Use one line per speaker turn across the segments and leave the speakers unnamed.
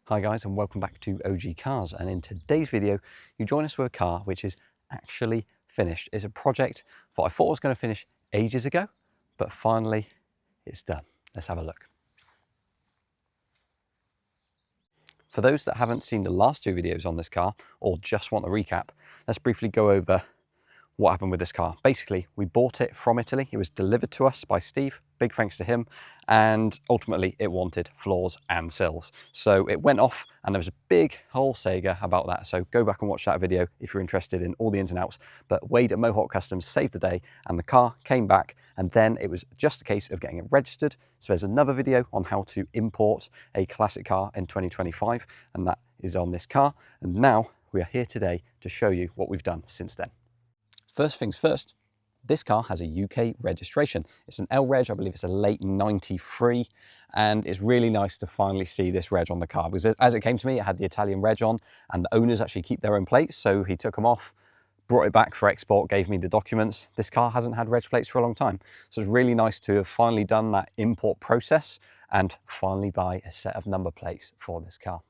Hi guys, and welcome back to OG Cars, and in today's video you join us with a car which is actually finished. It's a project that I thought was going to finish ages ago, but finally it's done. Let's have a look. For those that haven't seen the last two videos on this car or just want a recap, let's briefly go over what happened with this car. Basically, we bought it from Italy. It was delivered to us by Steve, big thanks to him, and ultimately it wanted floors and sills. So it went off and there was a big whole Sega about that. So go back and watch that video if you're interested in all the ins and outs. But Wade at Mohawk Customs saved the day and the car came back, and then it was just a case of getting it registered. So there's another video on how to import a classic car in 2025, and that is on this car. And now we are here today to show you what we've done since then. First things first, this car has a UK registration. It's an L reg, I believe it's a late 93, and it's really nice to finally see this reg on the car, because as it came to me, it had the Italian reg on, and the owners actually keep their own plates, so he took them off, brought it back for export, gave me the documents. This car hasn't had reg plates for a long time, so it's really nice to have finally done that import process and finally buy a set of number plates for this car.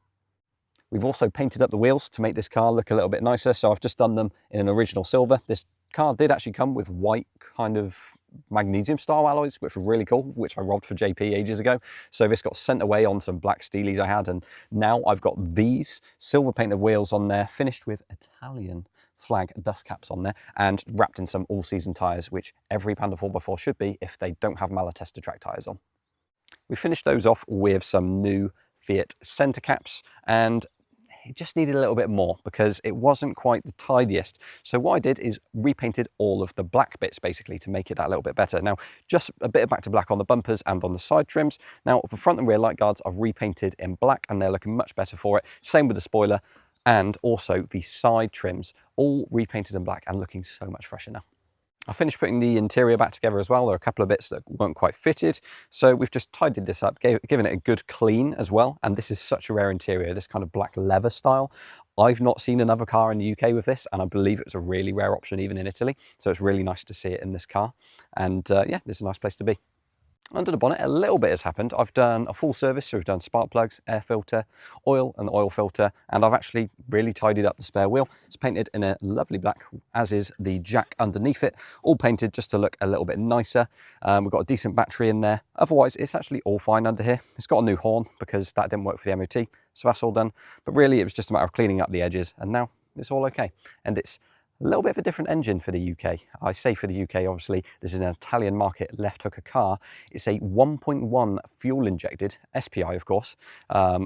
We've also painted up the wheels to make this car look a little bit nicer, so I've just done them in an original silver. This car did actually come with white kind of magnesium style alloys, which were really cool, which I robbed for JP ages ago. So this got sent away on some black steelies I had, and now I've got these silver painted wheels on there, finished with Italian flag dust caps on there, and wrapped in some all-season tyres, which every Panda 4x4 should be if they don't have Malatesta track tyres on. We finished those off with some new Fiat centre caps, and it just needed a little bit more because it wasn't quite the tidiest. So what I did is repainted all of the black bits basically to make it that little bit better. Now, just a bit of back to black on the bumpers and on the side trims. Now, for front and rear light guards, I've repainted in black and they're looking much better for it. Same with the spoiler, and also the side trims, all repainted in black and looking so much fresher now. I finished putting the interior back together as well. There are a couple of bits that weren't quite fitted, so we've just tidied this up, given it a good clean as well. And this is such a rare interior, this kind of black leather style. I've not seen another car in the UK with this, and I believe it's a really rare option even in Italy. So it's really nice to see it in this car. And yeah, this is a nice place to be. Under the bonnet, a little bit has happened. I've done a full service, so we've done spark plugs, air filter, oil and the oil filter, and I've actually really tidied up the spare wheel. It's painted in a lovely black, as is the jack underneath it, all painted just to look a little bit nicer. We've got a decent battery in there. Otherwise, it's actually all fine under here. It's got a new horn because that didn't work for the MOT, so that's all done. But really, it was just a matter of cleaning up the edges, and now it's all okay. And it's a little bit of a different engine for the UK. I say for the UK, obviously, this is an Italian market left hooker car. It's a 1.1 fuel injected, SPI of course,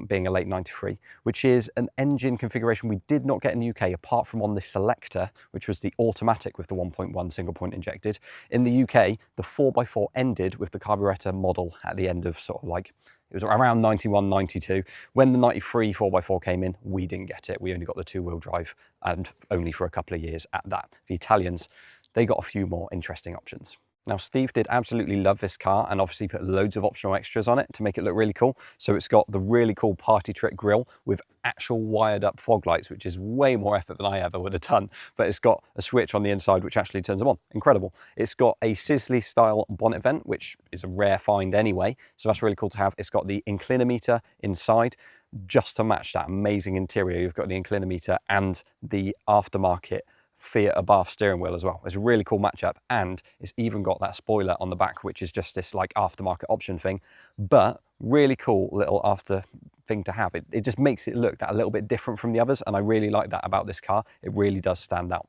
being a late 93, which is an engine configuration we did not get in the UK apart from on the Selector, which was the automatic with the 1.1 single point injected. In the UK, the 4x4 ended with the carburetor model at the end of sort of like, it was around 91, 92. When the 93 4x4 came in, we didn't get it. We only got the two-wheel drive, and only for a couple of years at that. The Italians, they got a few more interesting options. Now, Steve did absolutely love this car and obviously put loads of optional extras on it to make it look really cool. So it's got the really cool party trick grille with actual wired up fog lights, which is way more effort than I ever would have done. But it's got a switch on the inside which actually turns them on. Incredible. It's got a Sisley style bonnet vent, which is a rare find anyway. So that's really cool to have. It's got the inclinometer inside just to match that amazing interior. You've got the inclinometer and the aftermarket Fiat Abarth steering wheel as well. It's a really cool matchup, and it's even got that spoiler on the back, which is just this like aftermarket option thing, but really cool little after thing to have. It just makes it look that a little bit different from the others, and I really like that about this car. It really does stand out.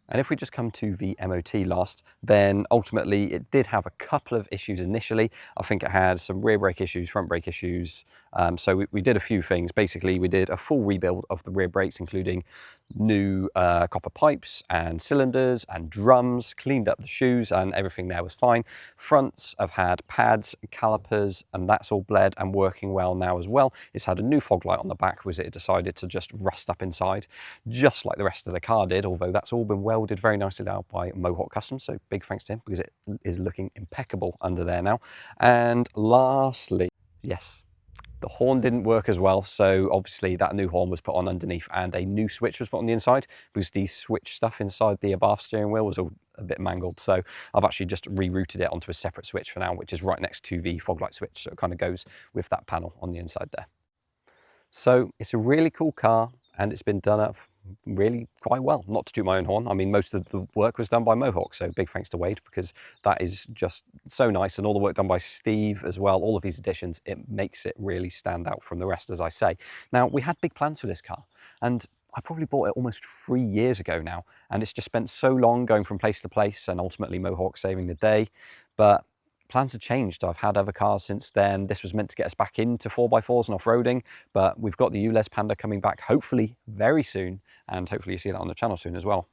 And if we just come to the MOT last, then ultimately it did have a couple of issues initially. I think it had some rear brake issues, front brake issues. So we did a few things. Basically, we did a full rebuild of the rear brakes, including new copper pipes and cylinders and drums, cleaned up the shoes, and everything there was fine. Fronts have had pads, calipers, and that's all bled and working well now as well. It's had a new fog light on the back, was it decided to just rust up inside, just like the rest of the car did, although that's all been welded very nicely out by Mohawk Customs, so big thanks to him because it is looking impeccable under there now. And lastly, yes, the horn didn't work as well, so obviously that new horn was put on underneath and a new switch was put on the inside because the switch stuff inside the Abarth steering wheel was all a bit mangled. So I've actually just rerouted it onto a separate switch for now, which is right next to the fog light switch, so it kind of goes with that panel on the inside there. So it's a really cool car, and it's been done up really quite well. Not to toot my own horn, I mean, most of the work was done by Mohawk, so big thanks to Wade, because that is just so nice, and all the work done by Steve as well, all of these additions, it makes it really stand out from the rest, as I say. Now, we had big plans for this car, and I probably bought it almost 3 years ago now, and it's just spent so long going from place to place, and ultimately Mohawk saving the day. But plans have changed. I've had other cars since then. This was meant to get us back into 4x4s and off-roading, but we've got the ULEZ Panda coming back hopefully very soon, and hopefully you see that on the channel soon as well,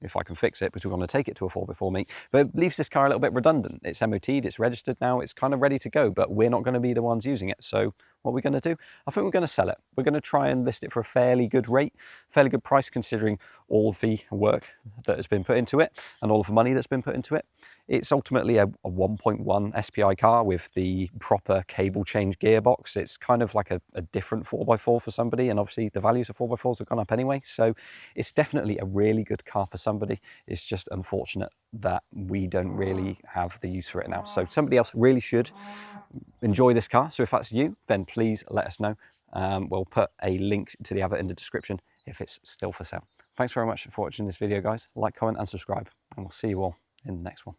if I can fix it, because we're going to take it to a 4x4 meet. But it leaves this car a little bit redundant. It's MOT'd, it's registered now, it's kind of ready to go, but we're not going to be the ones using it. So what are we going to do? I think we're going to sell it. We're going to try and list it for a fairly good rate, fairly good price, considering all of the work that has been put into it and all of the money that's been put into it. It's ultimately a 1.1 SPI car with the proper cable change gearbox. It's kind of like a different 4x4 for somebody, and obviously the values of 4x4s have gone up anyway, so it's definitely a really good car for somebody. It's just unfortunate that we don't really have the use for it now. So somebody else really should enjoy this car. So if that's you, then please let us know. We'll put a link to the advert in the description if it's still for sale. Thanks very much for watching this video, guys. Like, comment and subscribe, and we'll see you all in the next one.